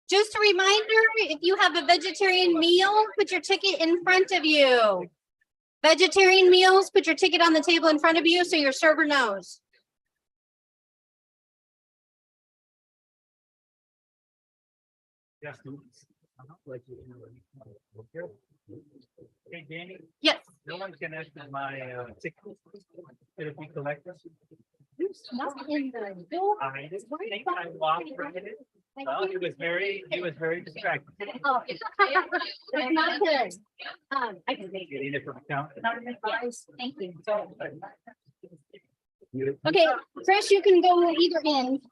Just a reminder, if you have a vegetarian meal, put your ticket in front of you. Vegetarian meals, put your ticket on the table in front of you so your server knows. Yes. Hey, Danny. Yes. No one's gonna ask my ticket. Could it be collected? Not in the door. I just think I walked right in. Well, he was very distracted. Oh, it's not good. I can make it. Getting it from account. Yes, thank you. Okay, Chris, you can go either end.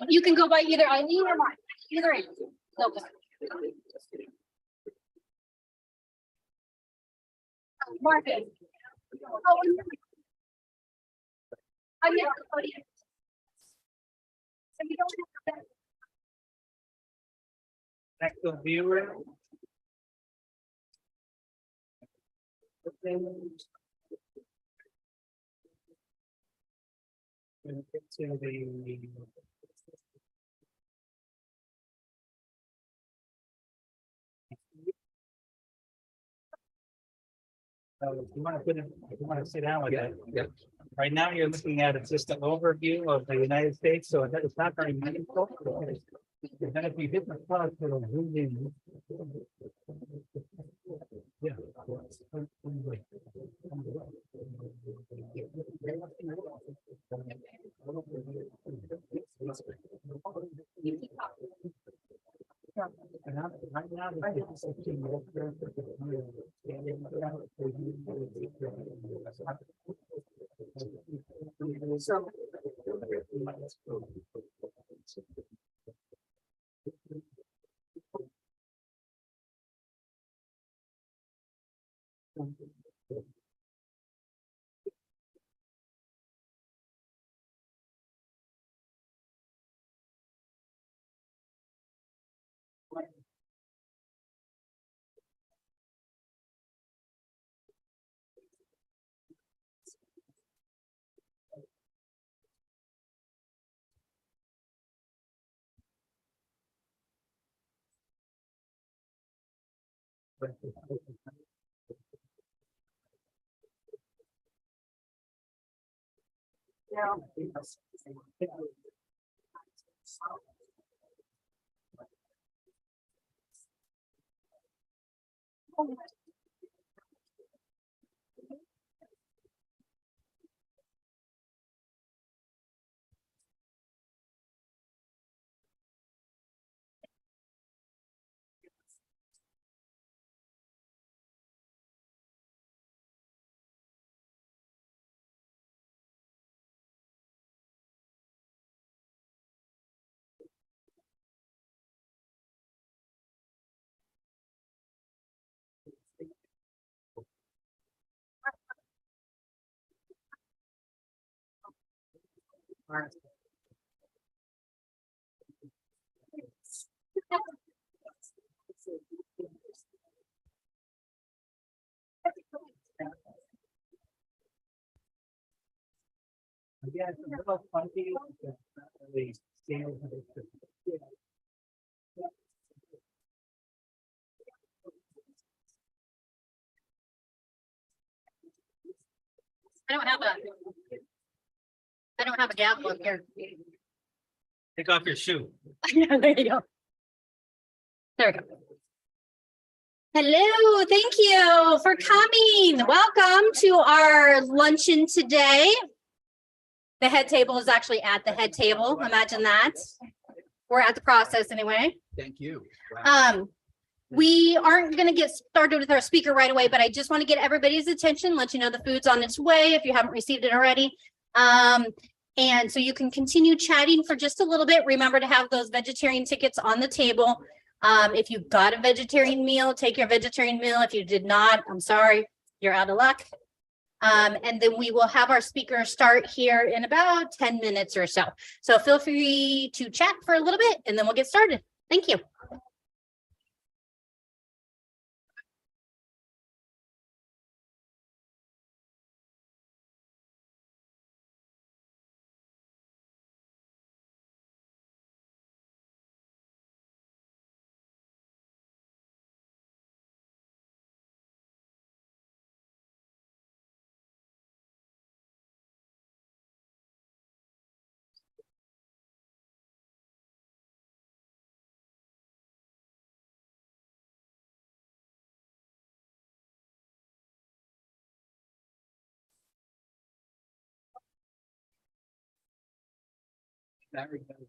You can go by either Eileen or Mark. Either end. Go. Marcus. Oh, yeah. So you don't have that. Next to viewer. We'll get to the. You want to put it, you want to sit down with it. Yeah. Right now, you're looking at just an overview of the United States, so it's not very meaningful. And then if you hit the plus, it'll zoom in. Yeah. Right now, again, it's a little funky. The scale of it. I don't have a gavel up here. Take off your shoe. Yeah, there you go. There we go. Hello, thank you for coming. Welcome to our luncheon today. The head table is actually at the head table. Imagine that. We're at the process anyway. Thank you. We aren't going to get started with our speaker right away, but I just want to get everybody's attention, let you know the food's on its way if you haven't received it already. And so you can continue chatting for just a little bit. Remember to have those vegetarian tickets on the table. If you got a vegetarian meal, take your vegetarian meal. If you did not, I'm sorry, you're out of luck. And then we will have our speaker start here in about 10 minutes or so. So feel free to chat for a little bit and then we'll get started. Thank you. Very good.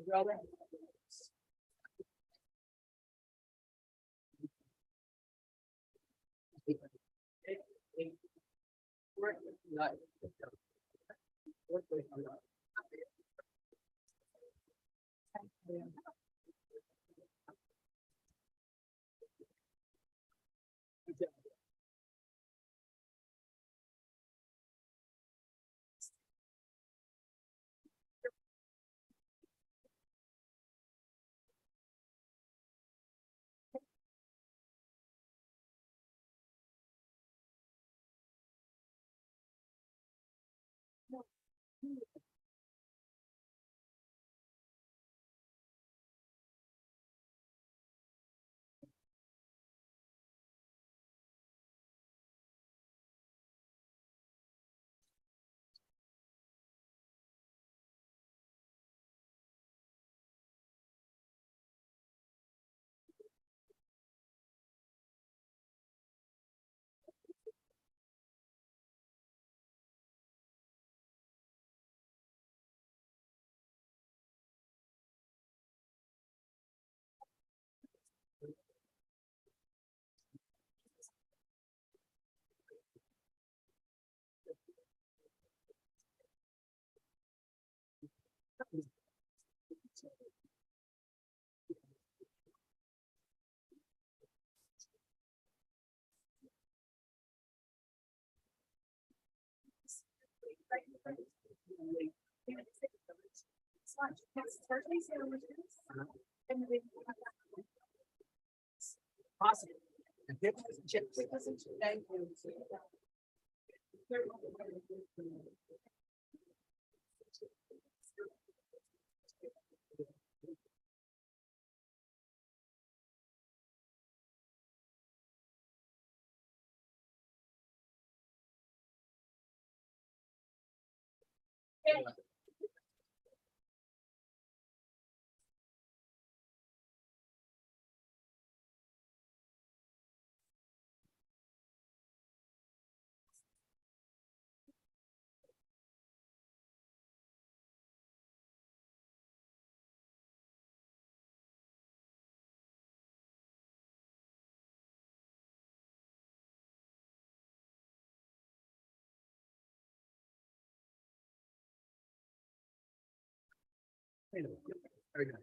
Brother. Awesome. Thank you. Very good.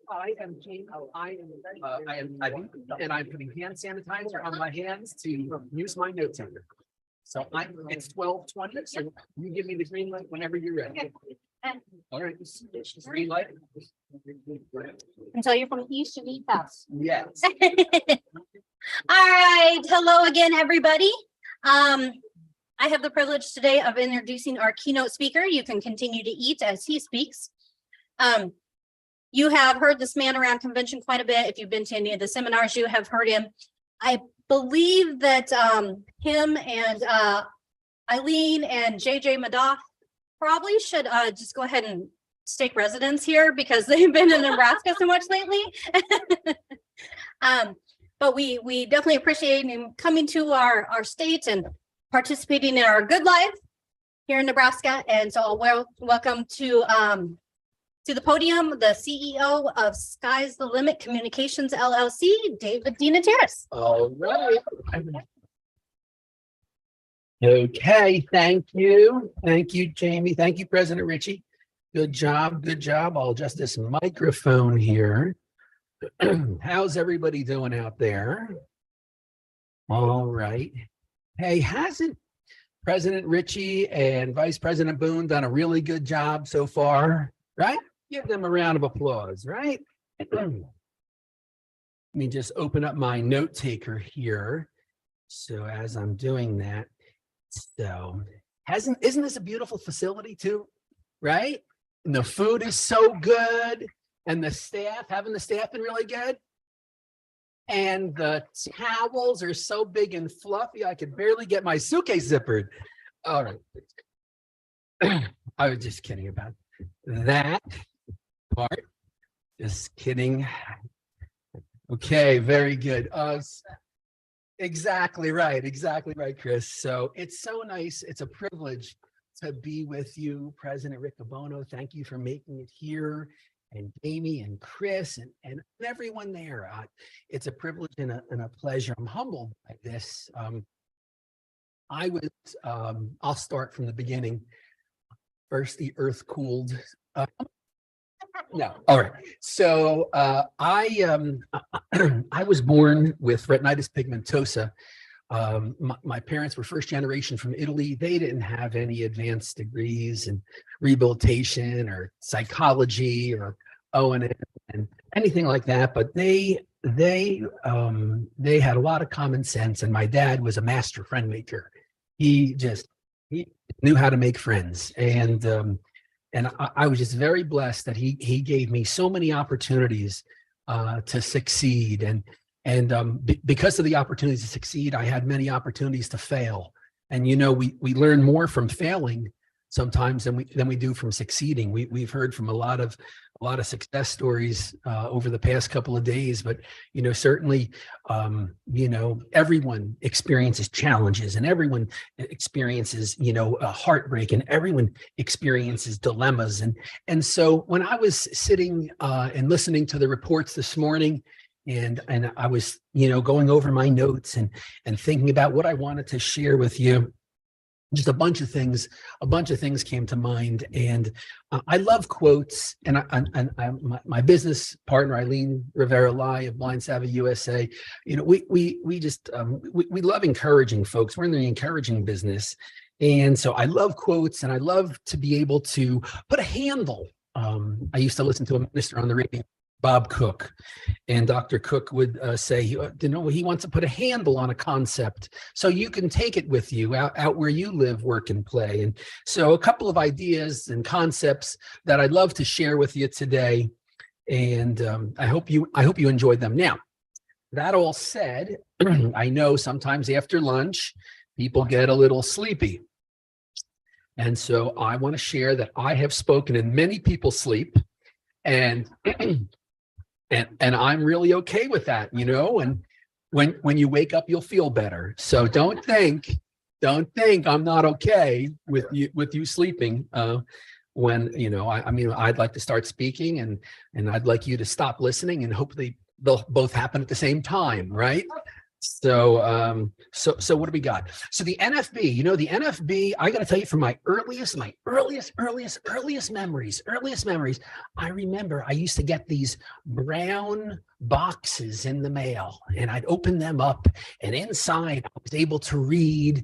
I am Gene. And I'm putting hand sanitizer on my hands to use my note taker. So it's 12:20, so you give me the green light whenever you're ready. All right, green light. Until you're from East to East House. Yes. All right. Hello again, everybody. I have the privilege today of introducing our keynote speaker. You can continue to eat as he speaks. You have heard this man around convention quite a bit. If you've been to any of the seminars, you have heard him. I believe that him and Eileen and JJ Madoff probably should just go ahead and stake residence here because they've been in Nebraska so much lately. But we definitely appreciate him coming to our state and participating in our good life here in Nebraska. And so I'll welcome to the podium the CEO of Sky's the Limit Communications LLC, David Dinatiris. All right. Okay, thank you. Thank you, Jamie. Thank you, President Ritchie. Good job, good job. I'll adjust this microphone here. How's everybody doing out there? All right. Hey, hasn't President Ritchie and Vice President Boone done a really good job so far, right? Give them a round of applause, right? Let me just open up my note taker here. So as I'm doing that, so isn't this a beautiful facility too, right? And the food is so good, and the staff, having the staff been really good. And the towels are so big and fluffy, I could barely get my suitcase zippered. All right. I was just kidding about that part. Just kidding. Okay, very good. Exactly right, Chris. So it's so nice. It's a privilege to be with you, President Rick Abono. Thank you for making it here. And Amy and Chris and everyone there. It's a privilege and a pleasure. I'm humbled by this. I'll start from the beginning. First, the earth cooled. No, all right. So I was born with retinitis pigmentosa. My parents were first generation from Italy. They didn't have any advanced degrees in rehabilitation or psychology or O&M and anything like that. But they had a lot of common sense. And my dad was a master friend maker. He knew how to make friends. And I was just very blessed that he gave me so many opportunities to succeed. And because of the opportunities to succeed, I had many opportunities to fail. And, you know, we learn more from failing sometimes than we do from succeeding. We've heard from a lot of success stories over the past couple of days, but, you know, certainly, you know, everyone experiences challenges and everyone experiences, you know, a heartbreak, and everyone experiences dilemmas. And so when I was sitting and listening to the reports this morning, and I was, going over my notes and thinking about what I wanted to share with you. Just a bunch of things came to mind, and I love quotes. And my business partner Eileen Rivera-Lai of Blind Savvy USA, we just we love encouraging folks. We're in the encouraging business, and so I love quotes, and I love to be able to put a handle. I used to listen to a minister on the radio, Bob Cook, and Dr. Cook would say, he wants to put a handle on a concept so you can take it with you out where you live, work, and play. And so a couple of ideas and concepts that I'd love to share with you today, and I hope you enjoyed them. Now, that all said, I know sometimes after lunch people get a little sleepy, and so I want to share that I have spoken in many people's sleep, and And I'm really okay with that, and when you wake up, you'll feel better. So don't think I'm not okay with you sleeping when, I'd like to start speaking and I'd like you to stop listening, and hopefully they'll both happen at the same time, right? So what do we got? So the NFB, the NFB, I got to tell you, from my earliest memories, I remember I used to get these brown boxes in the mail, and I'd open them up, and inside I was able to read,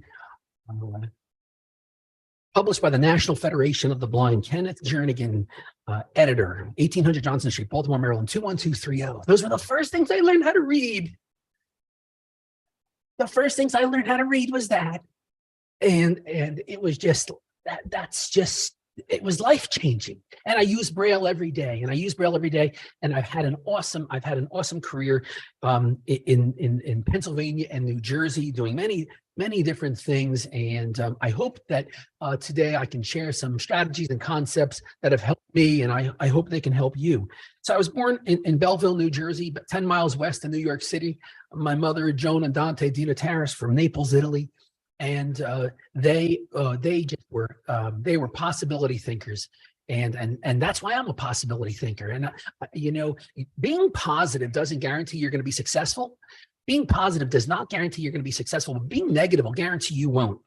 published by the National Federation of the Blind, Kenneth Jernigan, editor, 1800 Johnson Street, Baltimore, Maryland, 21230. Those were the first things I learned how to read. The first things I learned how to read was that. And it was just, it was life-changing. And I use Braille every day, and I've had an awesome career in Pennsylvania and New Jersey, doing many different things. And I hope that today I can share some strategies and concepts that have helped me, and I hope they can help you. So I was born in Belleville, New Jersey, but 10 miles west of New York City. My mother, Joan and Dante Dinataris, from Naples, Italy. And they were possibility thinkers, and that's why I'm a possibility thinker. And being positive doesn't guarantee you're going to be successful. Being positive does not guarantee you're going to be successful. But being negative will guarantee you won't.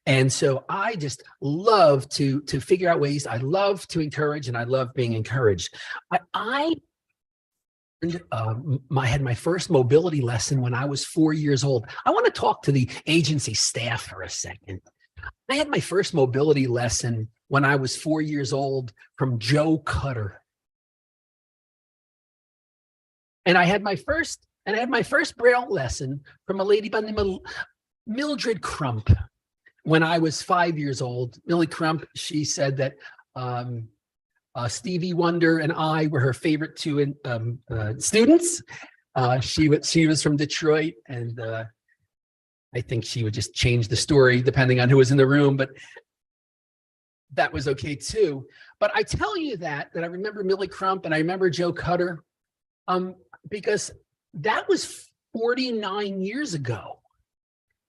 And so I just love to figure out ways. I love to encourage, and I love being encouraged. I had my first mobility lesson when I was 4 years old. I want to talk to the agency staff for a second. I had my first mobility lesson when I was 4 years old from Joe Cutter. And I had my first Braille lesson from a lady by the name of Mildred Crump when I was 5 years old. Millie Crump, she said that Stevie Wonder and I were her favorite two students. She was from Detroit, and I think she would just change the story depending on who was in the room, but that was okay too. But I tell you that I remember Millie Crump and I remember Joe Cutter because that was 49 years ago.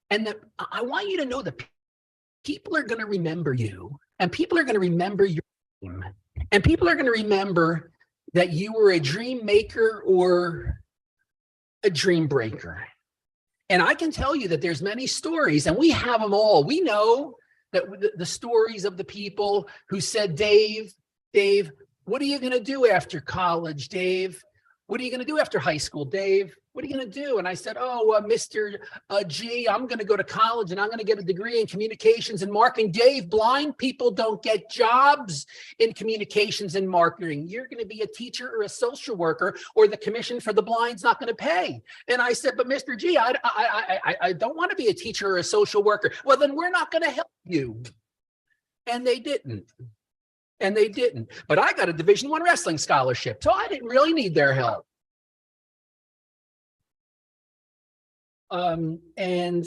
And I want you to know that people are going to remember you, and people are going to remember your name. And people are going to remember that you were a dream maker or a dream breaker. And I can tell you that there's many stories, and we have them all. We know that the stories of the people who said, Dave, what are you going to do after college, Dave? What are you going to do after high school, Dave? What are you going to do? And I said, Mr. G, I'm going to go to college and I'm going to get a degree in communications and marketing. Dave, blind people don't get jobs in communications and marketing. You're going to be a teacher or a social worker, or the Commission for the Blind's not going to pay. And I said, but Mr. G, I don't want to be a teacher or a social worker. Well, then we're not going to help you. And they didn't. But I got a Division I wrestling scholarship, so I didn't really need their help.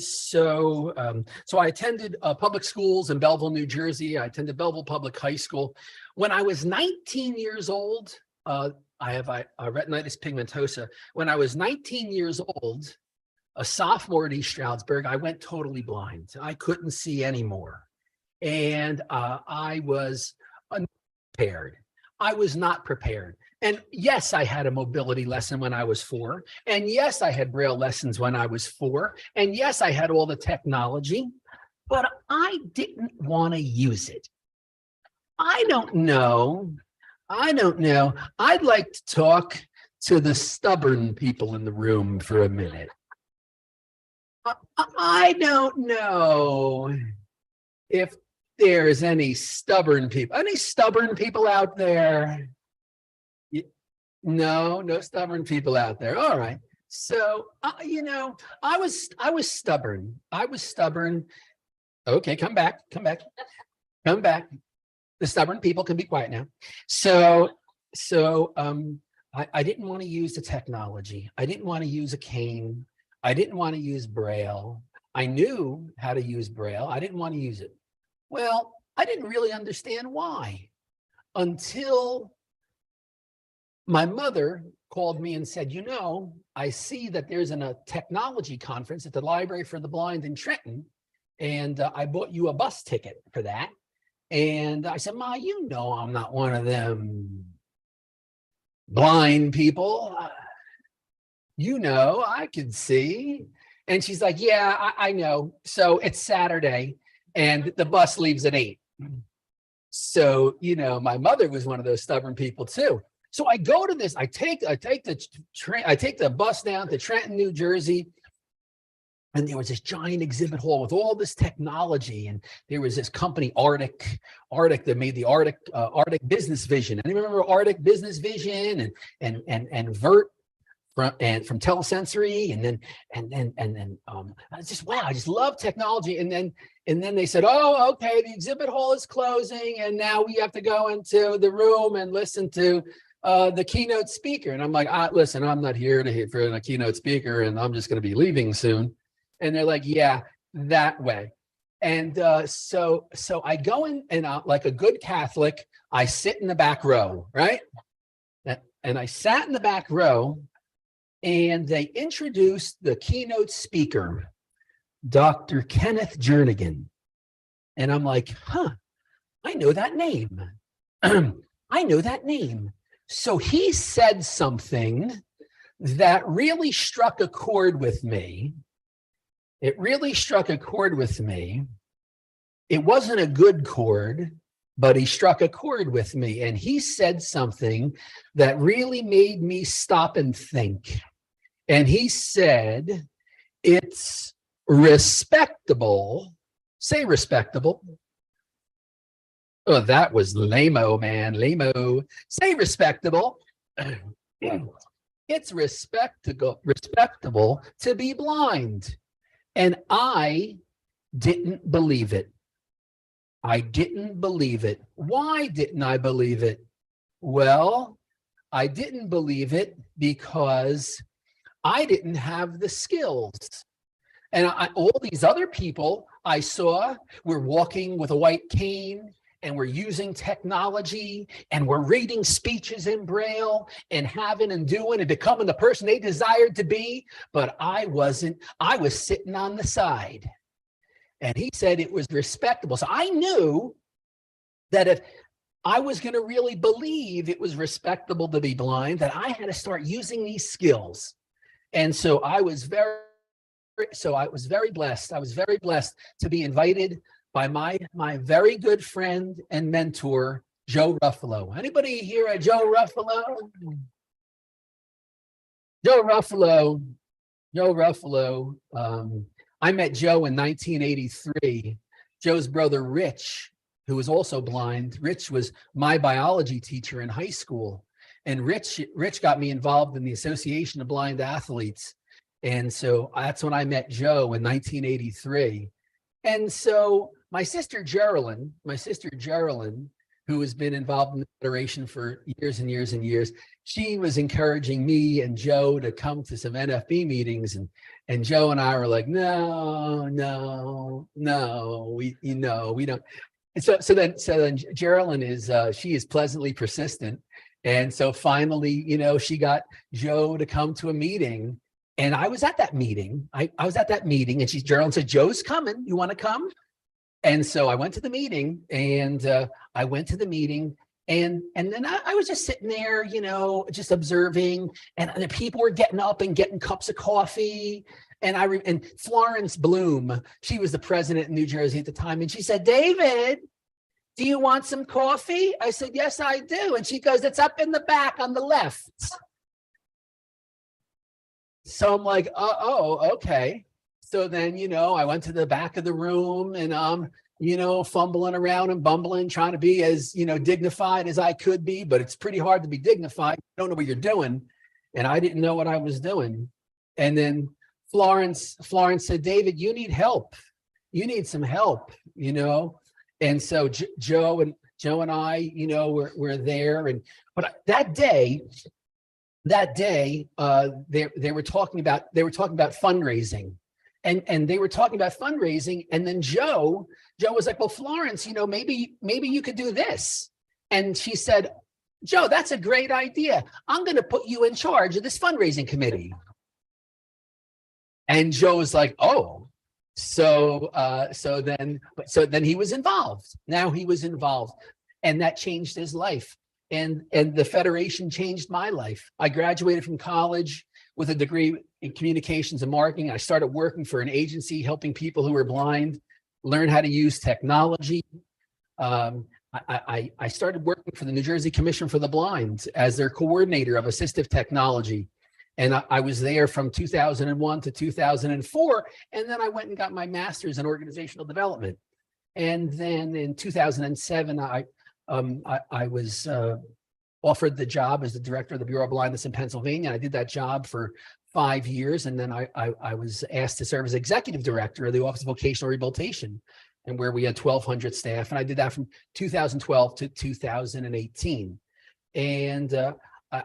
So I attended public schools in Belleville, New Jersey. I attended Belleville Public High School. When I was 19 years old, I have retinitis pigmentosa. When I was 19 years old, a sophomore at East Stroudsburg, I went totally blind. I couldn't see anymore. And I was unimpaired. I was not prepared. And yes, I had a mobility lesson when I was 4. And yes, I had Braille lessons when I was 4. And yes, I had all the technology, but I didn't want to use it. I don't know. I'd like to talk to the stubborn people in the room for a minute. I don't know if there's any stubborn people. Any stubborn people out there? No stubborn people out there. All right. So, I was stubborn. Okay, come back. The stubborn people can be quiet now. So, I didn't want to use the technology. I didn't want to use a cane. I didn't want to use Braille. I knew how to use Braille. I didn't want to use it. Well, I didn't really understand why until my mother called me and said, I see that there's a technology conference at the Library for the Blind in Trenton, and I bought you a bus ticket for that. And I said, Ma, I'm not one of them blind people. I could see. And she's like, yeah, I know. So it's Saturday and the bus leaves at 8. So, my mother was one of those stubborn people too. So I go to this, I take the bus down to Trenton, New Jersey. And there was this giant exhibit hall with all this technology. And there was this company, Arctic that made the Arctic Business Vision. Anyone remember Arctic Business Vision and Vert from Telesensory? And then I just love technology. And then they said, oh, okay, the exhibit hall is closing. And now we have to go into the room and listen to the keynote speaker. And I'm like, listen, I'm not here for a keynote speaker, and I'm just going to be leaving soon. And they're like, yeah, that way. And so I go in, and like a good Catholic, I sit in the back row, right? And I sat in the back row, and they introduced the keynote speaker, Dr. Kenneth Jernigan. And I'm like, I know that name. I know that name. So he said something that really struck a chord with me. It really struck a chord with me. It wasn't a good chord, but he struck a chord with me. And he said something that really made me stop and think. And he said, it's respectable. Say respectable. Oh, that was lame-o, man, lame-o. Say respectable. It's respectable to be blind. And I didn't believe it. I didn't believe it. Why didn't I believe it? Well, I didn't believe it because I didn't have the skills. And all these other people I saw were walking with a white cane, and we're using technology, and we're reading speeches in Braille and having and doing and becoming the person they desired to be. But I wasn't. I was sitting on the side. And he said it was respectable. So I knew that if I was going to really believe it was respectable to be blind, that I had to start using these skills. And so I was very blessed. I was very blessed to be invited by my very good friend and mentor, Joe Ruffalo. Anybody here at Joe Ruffalo? Joe Ruffalo. I met Joe in 1983. Joe's brother, Rich, who was also blind. Rich was my biology teacher in high school. And Rich got me involved in the Association of Blind Athletes. And so that's when I met Joe in 1983. And so my sister Geraldine, who has been involved in the Federation for years and years and years, she was encouraging me and Joe to come to some NFB meetings. And Joe and I were like, no, we don't. And so then Geraldine she is pleasantly persistent. And so finally, she got Joe to come to a meeting. And I was at that meeting. I was at that meeting, and Geraldine said, Joe's coming. You want to come? And so I went to the meeting, and And then I was just sitting there, just observing, and the people were getting up and getting cups of coffee. And Florence Bloom, she was the president in New Jersey at the time, and she said, "David, do you want some coffee?" I said, "Yes, I do." And she goes, "It's up in the back on the left." So I'm like, oh, okay. So then, I went to the back of the room and fumbling around and bumbling, trying to be as, dignified as I could be, but it's pretty hard to be dignified. You don't know what you're doing. And I didn't know what I was doing. And then Florence said, "David, you need help. You need some help, And so Joe and I, were there. But that day, they were talking about fundraising. And they were talking about fundraising, and then Joe was like, "Well, Florence, maybe you could do this." And she said, "Joe, that's a great idea. I'm going to put you in charge of this fundraising committee." And Joe was like, "Oh." So then he was involved. Now he was involved, and that changed his life. And the Federation changed my life. I graduated from college with a degree in communications and marketing. I started working for an agency helping people who were blind learn how to use technology. I started working for the New Jersey Commission for the Blind as their coordinator of assistive technology. And I was there from 2001 to 2004. And then I went and got my master's in organizational development. And then in 2007, I was offered the job as the director of the Bureau of Blindness in Pennsylvania. I did that job for 5 years. And then I was asked to serve as executive director of the Office of Vocational Rehabilitation, and where we had 1,200 staff. And I did that from 2012 to 2018. And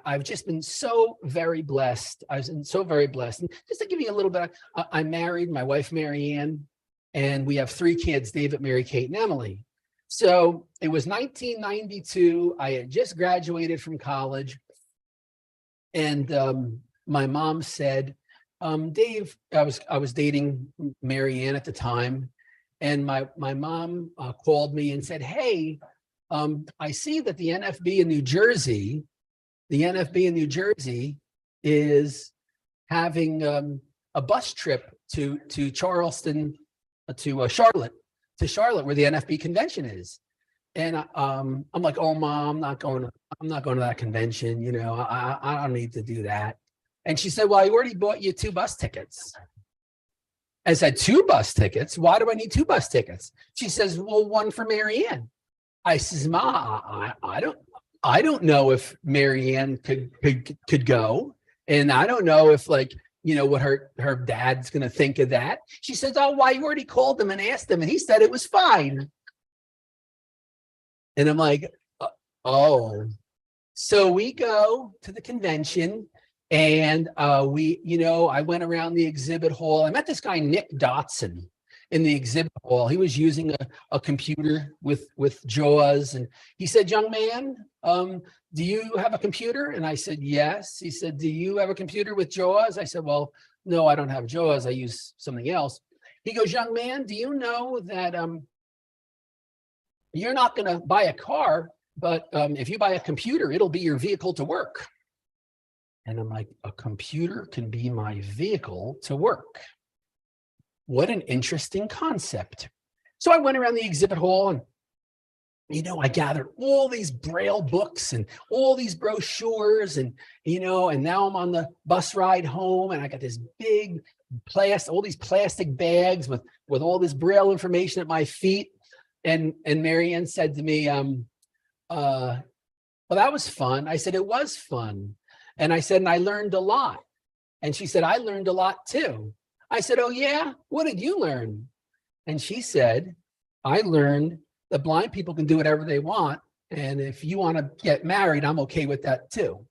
I've just been so very blessed. I've been so very blessed. And just to give you a little bit, I'm married, my wife, Mary Ann, and we have 3 kids, David, Mary, Kate, and Emily. So it was 1992. I had just graduated from college. And my mom said, "Dave," I was dating Mary Ann at the time. And my mom called me and said, "Hey, I see that the NFB in New Jersey is having a bus trip to Charleston, to Charlotte, where the NFB convention is." And I'm like, "Oh, Mom, I'm not going to that convention. I don't need to do that." And she said, "Well, I already bought you 2 bus tickets." I said, "2 bus tickets? Why do I need 2 bus tickets?" She says, "Well, one for Mary Ann." I says, "Ma, I don't know if Mary Ann could go. And I don't know if what her dad's going to think of that." She says, "Oh, why, you already called him and asked him, and he said it was fine." And I'm like, "Oh." So we go to the convention, and I went around the exhibit hall. I met this guy, Nick Dotson, in the exhibit hall. He was using a computer with JAWS. And he said, "Young man, do you have a computer?" And I said, "Yes." He said, "Do you have a computer with JAWS?" I said, "Well, no, I don't have JAWS. I use something else." He goes, "Young man, do you know that you're not going to buy a car, but if you buy a computer, it'll be your vehicle to work?" And I'm like, "A computer can be my vehicle to work? What an interesting concept." So I went around the exhibit hall, and I gathered all these Braille books and all these brochures, and now I'm on the bus ride home, and I got this big all these plastic bags with all this Braille information at my feet. And Mary Ann said to me, "Well, that was fun." I said, "It was fun." And I said, "And I learned a lot." And she said, "I learned a lot too." I said, "Oh yeah? What did you learn?" And she said, "I learned that blind people can do whatever they want. And if you want to get married, I'm okay with that too."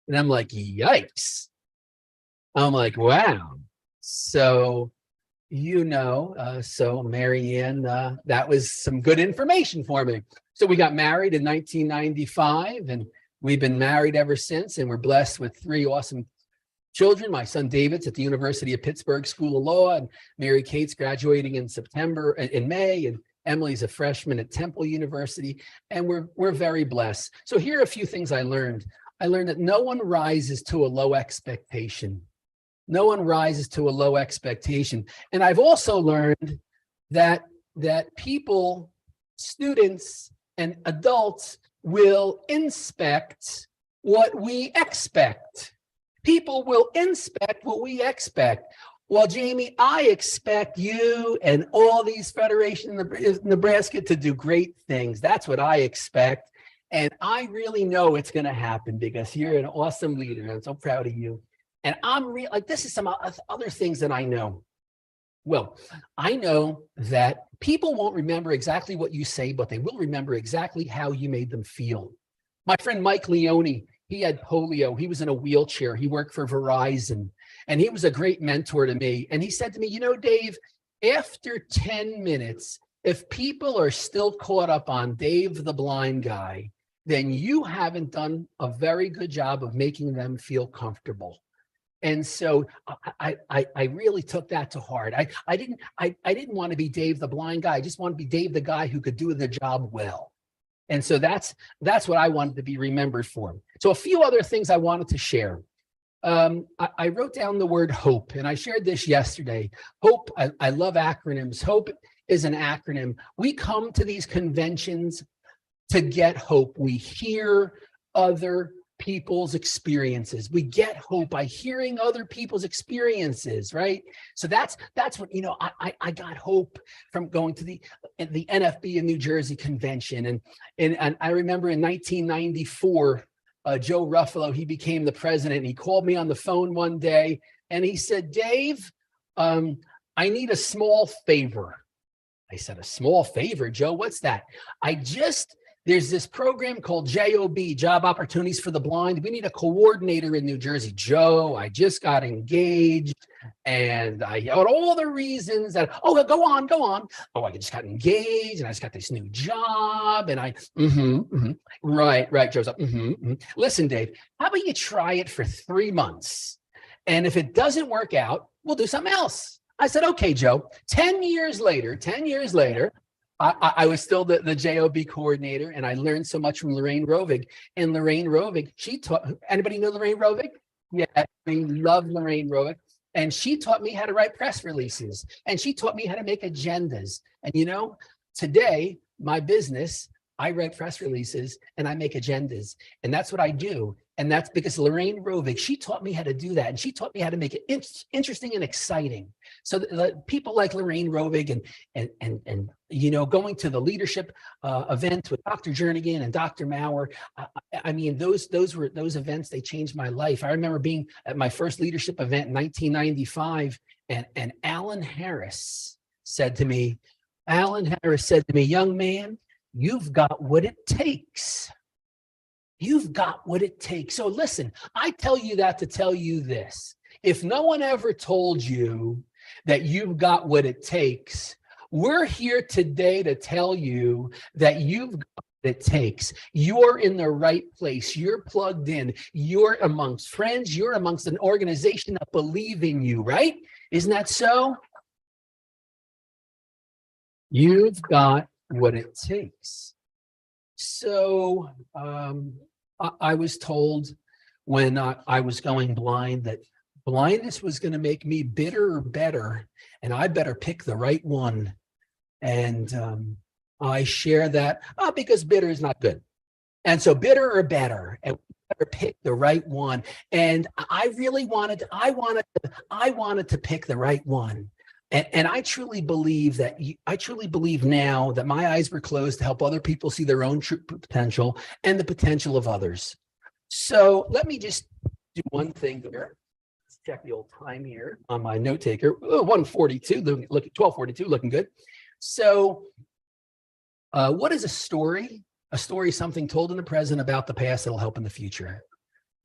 And I'm like, yikes. I'm like, wow. So, so Mary Ann, that was some good information for me. So we got married in 1995, and we've been married ever since. And we're blessed with 3 awesome children. My son David's at the University of Pittsburgh School of Law, and Mary Kate's graduating in May, Emily's a freshman at Temple University, and we're very blessed. So here are a few things I learned. I learned that no one rises to a low expectation. No one rises to a low expectation. And I've also learned that people, students and adults will inspect what we expect. People will inspect what we expect. Well, Jamie, I expect you and all these Federation of Nebraska to do great things. That's what I expect. And I really know it's going to happen because you're an awesome leader. And I'm so proud of you. And I'm like, this is some other things that I know. Well, I know that people won't remember exactly what you say, but they will remember exactly how you made them feel. My friend Mike Leone, he had polio. He was in a wheelchair. He worked for Verizon, and he was a great mentor to me. And he said to me, you know, Dave, after 10 minutes, if people are still caught up on Dave the blind guy, then you haven't done a very good job of making them feel comfortable. And so I really took that to heart. I didn't want to be Dave the blind guy. I just wanted to be Dave the guy who could do the job well. And so that's what I wanted to be remembered for. So a few other things I wanted to share. I wrote down the word hope, and I shared this yesterday. Hope, I love acronyms. Hope is an acronym. We come to these conventions to get hope. We hear other people's experiences. We get hope by hearing other people's experiences, right? So that's what, you know, I got hope from going to the NFBN in New Jersey convention. And I remember in 1994, Joe Ruffalo, he became the president. He called me on the phone one day and he said, Dave, I need a small favor. I said, a small favor, Joe, what's that? There's this program called JOB, Job Opportunities for the Blind. We need a coordinator in New Jersey. Joe, I just got engaged and I had all the reasons that, oh, go on. Oh, I just got engaged and I just got this new job and right, Joe's up. Listen, Dave, how about you try it for 3 months? And if it doesn't work out, we'll do something else. I said, okay, Joe. 10 years later, I was still the JOB coordinator, and I learned so much from Lorraine Rovig. And Lorraine Rovig, she taught, anybody know Lorraine Rovig? Yeah, I love Lorraine Rovig. And she taught me how to write press releases, and she taught me how to make agendas. And you know, today, my business, I write press releases and I make agendas, and that's what I do. And that's because Lorraine Rovig, she taught me how to do that. And she taught me how to make it interesting and exciting. So the people like Lorraine Rovig and you know, going to the leadership events with Dr. Jernigan and Dr. Maurer, I mean, those events, they changed my life. I remember being at my first leadership event in 1995, and Alan Harris said to me, young man, you've got what it takes. You've got what it takes. So listen, I tell you that to tell you this. If no one ever told you that you've got what it takes, we're here today to tell you that you've got what it takes. You're in the right place. You're plugged in. You're amongst friends. You're amongst an organization that believe in you, right? Isn't that so? You've got what it takes. So I was told when I was going blind that blindness was going to make me bitter or better, and I better pick the right one. And I share that because bitter is not good. And so bitter or better, and we better pick the right one. And I really wanted to pick the right one. And I truly believe now that my eyes were closed to help other people see their own true potential and the potential of others. So let me just do one thing here. Let's check the old time here on my note taker. 142, look at 1242, looking good. So what is a story? A story is something told in the present about the past that'll help in the future.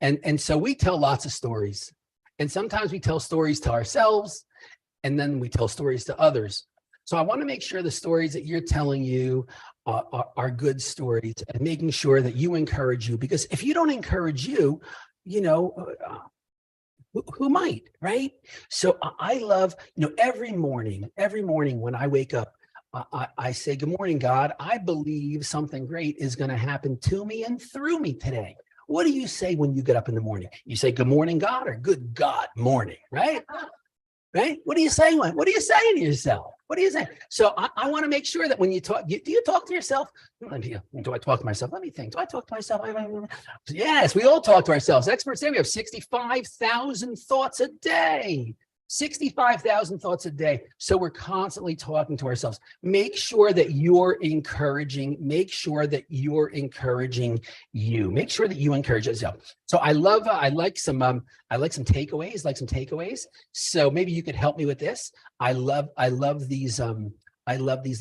And so we tell lots of stories. And sometimes we tell stories to ourselves, and then we tell stories to others. So I want to make sure the stories that you're telling you are good stories, and making sure that you encourage you, because if you don't encourage you, you know, who might, right? So I love, you know, every morning when I wake up, I say, good morning, God. I believe something great is going to happen to me and through me today. What do you say when you get up in the morning? You say, good morning, God, or good God morning, right? Right? What are you saying? What are you saying to yourself? What are you saying? So I want to make sure that when you talk, do you talk to yourself? Do I talk to myself? Let me think. Do I talk to myself? Yes, we all talk to ourselves. Experts say we have 65,000 thoughts a day. 65,000 thoughts a day. So we're constantly talking to ourselves. Make sure that you're encouraging. Make sure that you're encouraging you. Make sure that you encourage yourself. So I like some takeaways. So maybe you could help me with this. I love these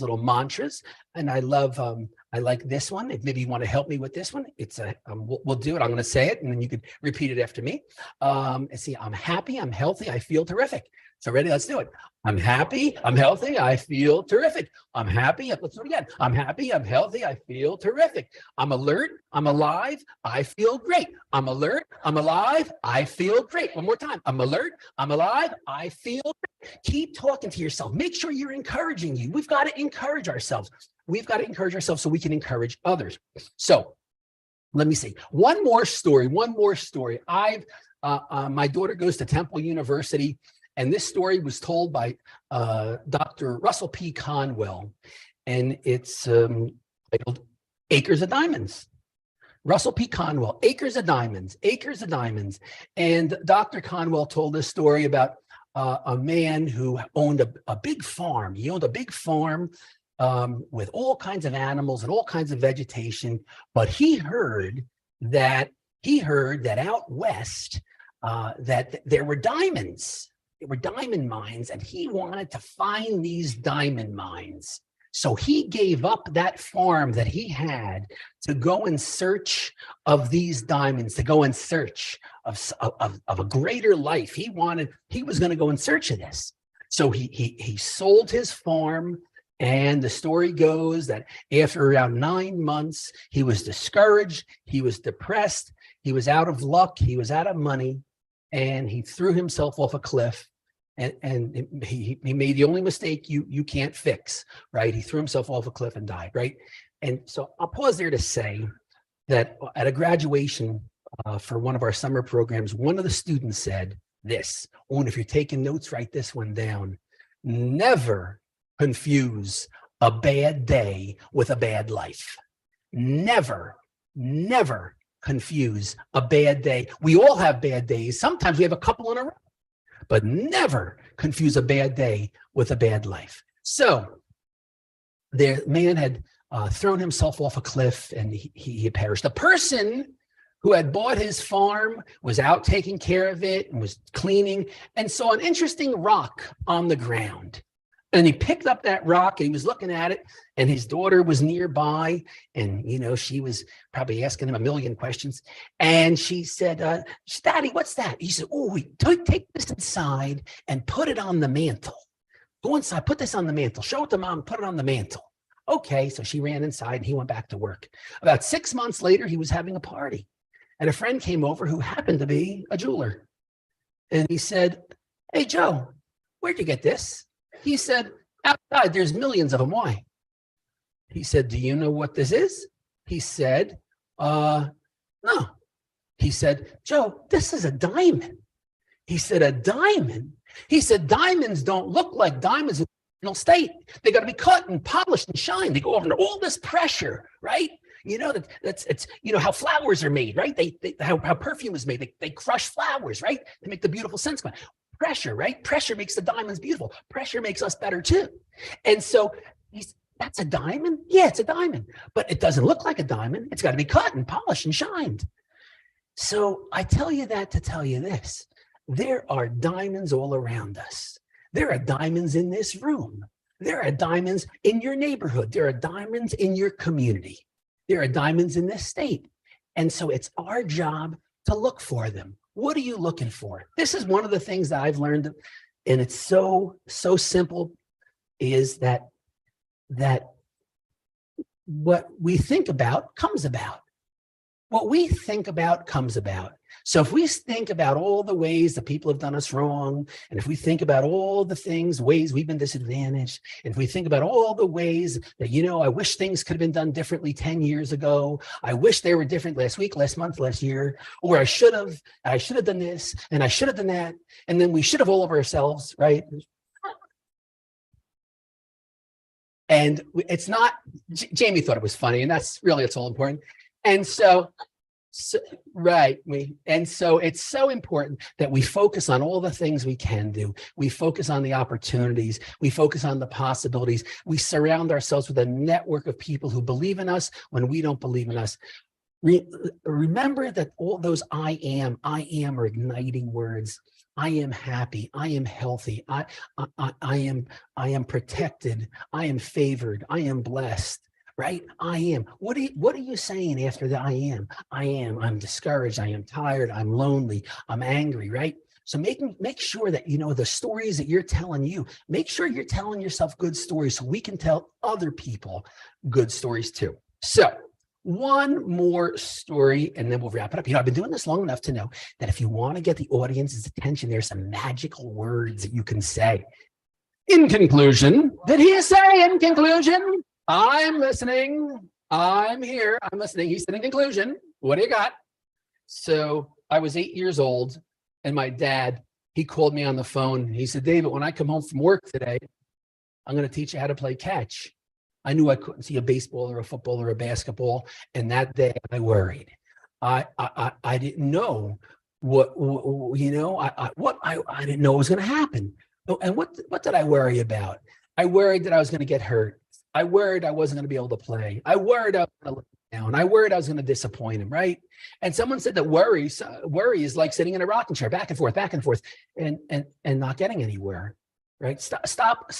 little mantras, and I like this one. If maybe you want to help me with this one, it's we'll do it. I'm going to say it, and then you could repeat it after me. Let's see. I'm happy. I'm healthy. I feel terrific. So ready? Let's do it. I'm happy. I'm healthy. I feel terrific. I'm happy. Let's do it again. I'm happy. I'm healthy. I feel terrific. I'm alert. I'm alive. I feel great. I'm alert. I'm alive. I feel great. One more time. I'm alert. I'm alive. I feel great. Keep talking to yourself. Make sure you're encouraging you. We've got to encourage ourselves. We've got to encourage ourselves so we can encourage others. So let me see. One more story. My daughter goes to Temple University, and this story was told by Dr. Russell P. Conwell, and it's titled Acres of Diamonds. Russell P. Conwell, Acres of Diamonds. And Dr. Conwell told this story about a man who owned a big farm. He owned a big farm with all kinds of animals and all kinds of vegetation, but he heard that out west that there were diamonds. There were diamond mines, and he wanted to find these diamond mines. So he gave up that farm that he had to go in search of these diamonds, to go in search of a greater life. He was going to go in search of this. So he sold his farm. And the story goes that after around 9 months, he was discouraged, he was depressed, he was out of luck, he was out of money, and he threw himself off a cliff. And he made the only mistake you can't fix, right? He threw himself off a cliff and died, right? And so I'll pause there to say that at a graduation for one of our summer programs, one of the students said this. Oh, and if you're taking notes, write this one down. Never confuse a bad day with a bad life. Never confuse a bad day. We all have bad days. Sometimes we have a couple in a row, but never confuse a bad day with a bad life. So the man had thrown himself off a cliff, and he had perished. The person who had bought his farm was out taking care of it and was cleaning, and saw an interesting rock on the ground. And he picked up that rock and he was looking at it, and his daughter was nearby, and she was probably asking him a million questions. And she said, Daddy, what's that? He said, oh, take this inside and put it on the mantle. Go inside, put this on the mantle. Show it to Mom, put it on the mantle. Okay, so she ran inside and he went back to work. About 6 months later, he was having a party, and a friend came over who happened to be a jeweler. And he said, hey, Joe, where'd you get this? He said, outside, there's millions of them. Why? He said, do you know what this is? He said, no. He said, Joe, this is a diamond. He said, a diamond? He said, diamonds don't look like diamonds in the original state. They got to be cut and polished and shined. They go under all this pressure, right? It's how flowers are made, right? How perfume is made. They crush flowers, right? They make the beautiful scents. Pressure, right? Pressure makes the diamonds beautiful. Pressure makes us better too. And so that's a diamond? Yeah, it's a diamond, but it doesn't look like a diamond. It's got to be cut and polished and shined. So I tell you that to tell you this. There are diamonds all around us. There are diamonds in this room. There are diamonds in your neighborhood. There are diamonds in your community. There are diamonds in this state. And so it's our job to look for them. What are you looking for? This is one of the things that I've learned, and it's so simple, is that what we think about comes about. what we think about comes about. So if we think about all the ways that people have done us wrong, and if we think about all the ways we've been disadvantaged, and if we think about all the ways that, I wish things could have been done differently 10 years ago, I wish they were different last week, last month, last year, or I should have done this, and I should have done that, and then we should have all of ourselves, right? And it's not, Jamie thought it was funny, and it's all important. And so right. And so it's so important that we focus on all the things we can do. We focus on the opportunities. We focus on the possibilities. We surround ourselves with a network of people who believe in us when we don't believe in us. Remember that all those I am are igniting words. I am happy. I am healthy. I am protected. I am favored. I am blessed. Right? I am. What are you saying after the I am? I'm discouraged. I am tired. I'm lonely. I'm angry, right? So make sure that, the stories that you're telling make sure you're telling yourself good stories so we can tell other people good stories too. So one more story and then we'll wrap it up. I've been doing this long enough to know that if you want to get the audience's attention, there's some magical words that you can say. In conclusion, did he say in conclusion? I'm listening. I'm here. I'm listening. He said in conclusion, what do you got? So I was 8 years old and my dad, he called me on the phone. He said, David, when I come home from work today, I'm going to teach you how to play catch. I knew I couldn't see a baseball or a football or a basketball. And that day I worried. I didn't know I didn't know what was going to happen. And what did I worry about? I worried that I was going to get hurt. I worried I wasn't going to be able to play. I worried I was going to let him down. I worried I was going to disappoint him, right? And someone said that worry is like sitting in a rocking chair, back and forth, and not getting anywhere, right? Stop.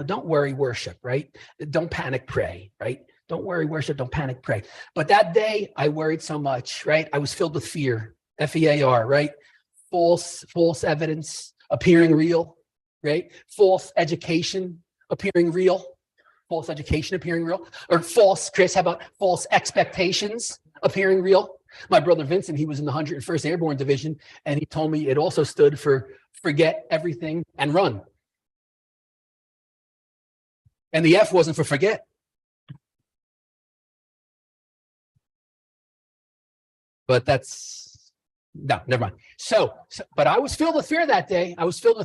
Don't worry, worship, right? Don't panic, pray, right? Don't worry, worship, don't panic, pray. But that day I worried so much, right? I was filled with fear, F-E-A-R, right? False evidence appearing real, right? False education appearing real. False education appearing real, or false, Chris, how about false expectations appearing real? My brother Vincent, he was in the 101st Airborne Division, and he told me it also stood for forget everything and run. And the F wasn't for forget. But no, never mind. So, but I was filled with fear that day. I was going to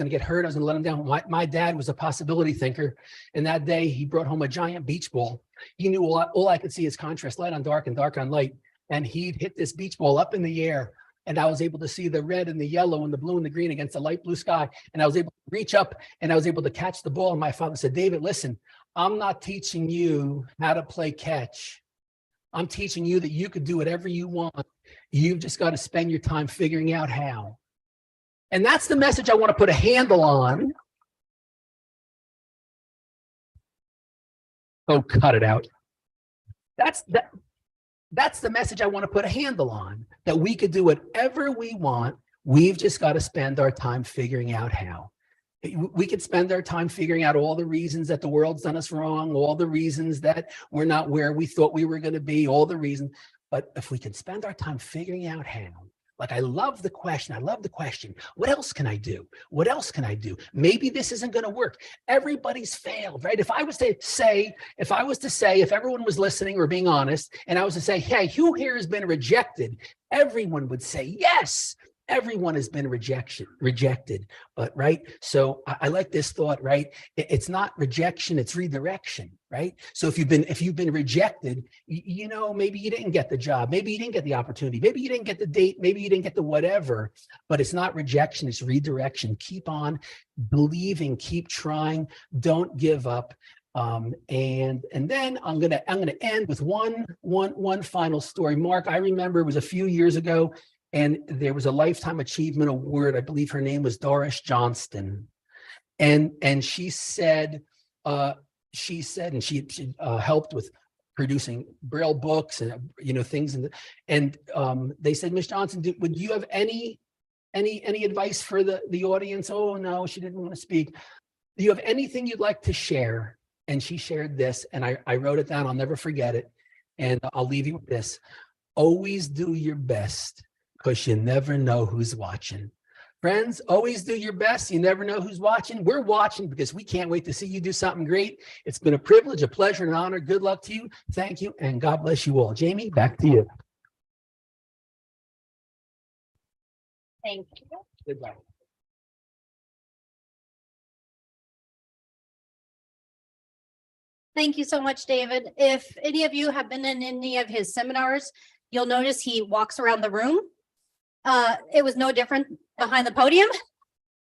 get hurt. I was going to let him down. My dad was a possibility thinker. And that day he brought home a giant beach ball. He knew all I could see is contrast, light on dark and dark on light. And he'd hit this beach ball up in the air. And I was able to see the red and the yellow and the blue and the green against the light blue sky. And I was able to reach up and I was able to catch the ball. And my father said, David, listen, I'm not teaching you how to play catch. I'm teaching you that you could do whatever you want. You've just got to spend your time figuring out how. And that's the message I want to put a handle on. Oh, cut it out. That's the message I want to put a handle on, that we could do whatever we want. We've just got to spend our time figuring out how. We could spend our time figuring out all the reasons that the world's done us wrong, all the reasons that we're not where we thought we were going to be, all the reasons. But if we can spend our time figuring out how, like I love the question. What else can I do? What else can I do? Maybe this isn't going to work. Everybody's failed, right? If everyone was listening or being honest, and I was to say, hey, who here has been rejected? Everyone would say, yes. Everyone has been rejected, but right. So I like this thought, right? It's not rejection, it's redirection, right? So if you've been rejected, maybe you didn't get the job, maybe you didn't get the opportunity, maybe you didn't get the date, maybe you didn't get the whatever, but it's not rejection, it's redirection. Keep on believing, keep trying, don't give up. And then I'm gonna end with one final story. Mark, I remember it was a few years ago. And there was a Lifetime Achievement Award. I believe her name was Doris Johnston. And she said, and she helped with producing Braille books and, things. And they said, Ms. Johnston, would you have any advice for the audience? Oh, no, she didn't want to speak. Do you have anything you'd like to share? And she shared this, and I wrote it down. I'll never forget it. And I'll leave you with this. Always do your best because you never know who's watching. Friends, always do your best. You never know who's watching. We're watching because we can't wait to see you do something great. It's been a privilege, a pleasure, and an honor. Good luck to you. Thank you, and God bless you all. Jamie, back to you. Thank you. Goodbye. Thank you so much, David. If any of you have been in any of his seminars, you'll notice he walks around the room. It was no different behind the podium.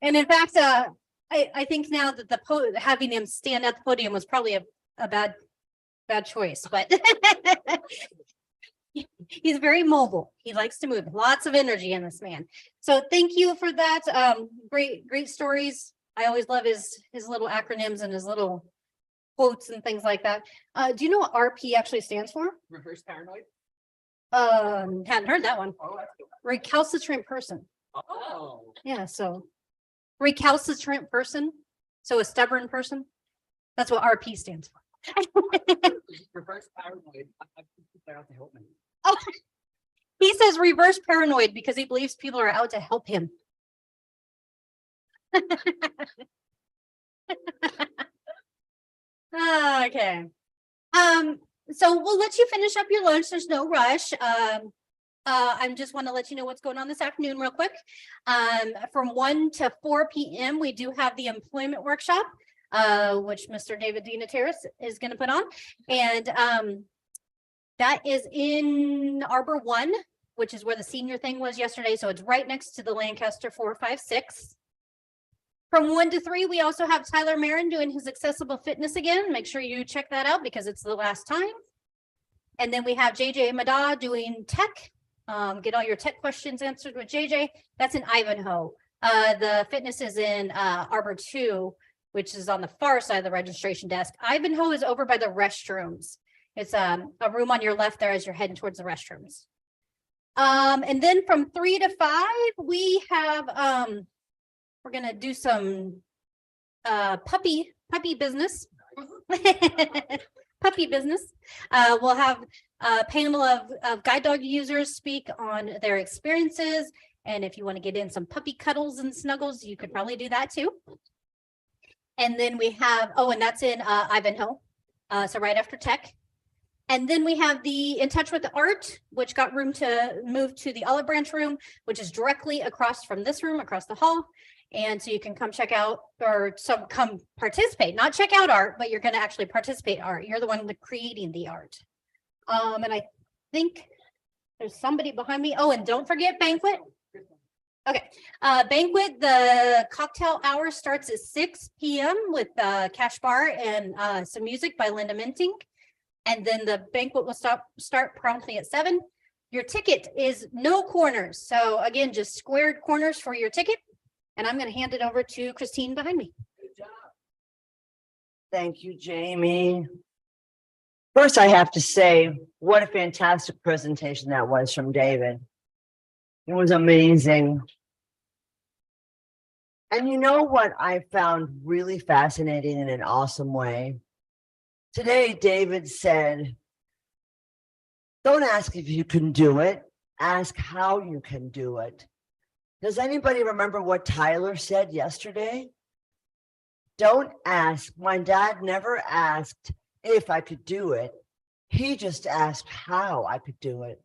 And in fact, I think now that having him stand at the podium was probably a bad choice, but he's very mobile. He likes to move. Lots of energy in this man. So thank you for that. Great stories. I always love his little acronyms and his little quotes and things like that. Do you know what RP actually stands for? Reverse paranoid? Hadn't heard that one. Oh, that's good. Recalcitrant person. Oh. Yeah, so recalcitrant person. So a stubborn person. That's what RP stands for. Reverse paranoid. I think they're out to help me. Oh, he says reverse paranoid because he believes people are out to help him. Okay. So we'll let you finish up your lunch. There's no rush. I just want to let you know what's going on this afternoon real quick. From 1 to 4 p.m. we do have the employment workshop, which Mr. David Dinateris is going to put on. And that is in Arbor 1, which is where the senior thing was yesterday. So it's right next to the Lancaster 456. From 1 to 3, we also have Tyler Marin doing his accessible fitness again. Make sure you check that out because it's the last time. And then we have JJ Mada doing tech. Get all your tech questions answered with JJ. That's in Ivanhoe. The fitness is in Arbor 2, which is on the far side of the registration desk. Ivanhoe is over by the restrooms. It's a room on your left there as you're heading towards the restrooms. And then from 3 to 5, we have we're gonna do some puppy business. Puppy business. We'll have a panel of guide dog users speak on their experiences. And if you want to get in some puppy cuddles and snuggles, you could probably do that too. And then we have, and that's in Ivanhoe. So right after tech. And then we have the In Touch with the Art, which got room to move to the Olive Branch room, which is directly across from this room, across the hall. And so you can come check out or come participate, not check out art, but you're going to actually participate in art. You're the one creating the art. And I think there's somebody behind me. Oh, and don't forget banquet. Okay. Banquet, the cocktail hour starts at 6 p.m. with cash bar and some music by Linda Minting. And then the banquet will start promptly at 7. Your ticket is no corners. So again, just squared corners for your ticket. And I'm going to hand it over to Christine behind me. Good job. Thank you, Jamie. First, I have to say, what a fantastic presentation that was from David. It was amazing. And you know what I found really fascinating in an awesome way? Today, David said, don't ask if you can do it, ask how you can do it. Does anybody remember what Tyler said yesterday? Don't ask. My dad never asked if I could do it. He just asked how I could do it.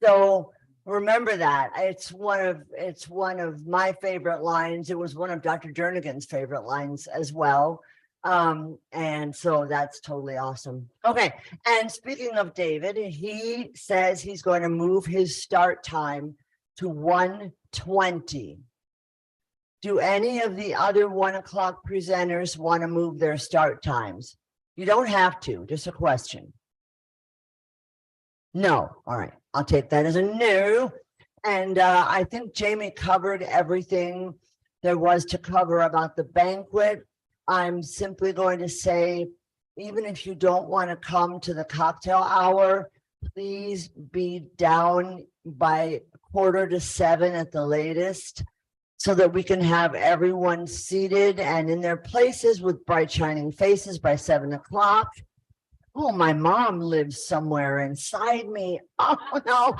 So remember that. It's one of my favorite lines. It was one of Dr. Jernigan's favorite lines as well. And so that's totally awesome. Okay. And speaking of David, he says he's going to move his start time to 1:20. Do any of the other 1 o'clock presenters want to move their start times? You don't have to, just a question. No. All right. I'll take that as a no. And I think Jamie covered everything there was to cover about the banquet. I'm simply going to say, even if you don't want to come to the cocktail hour, please be down by 6:45 at the latest, so that we can have everyone seated and in their places with bright shining faces by 7 o'clock. Oh, my mom lives somewhere inside me. Oh, no.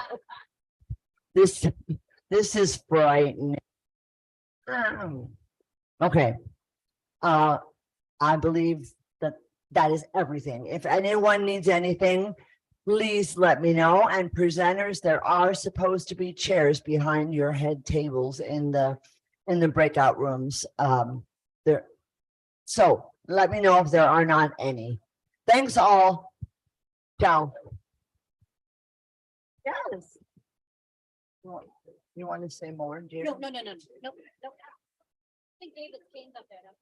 This is frightening. Okay. I believe that is everything. If anyone needs anything, please let me know. And presenters, there are supposed to be chairs behind your head tables in the breakout rooms. There. So let me know if there are not any. Thanks all. Ciao. Yes. You want to say more, dear? No. I think David's chain's up there. That's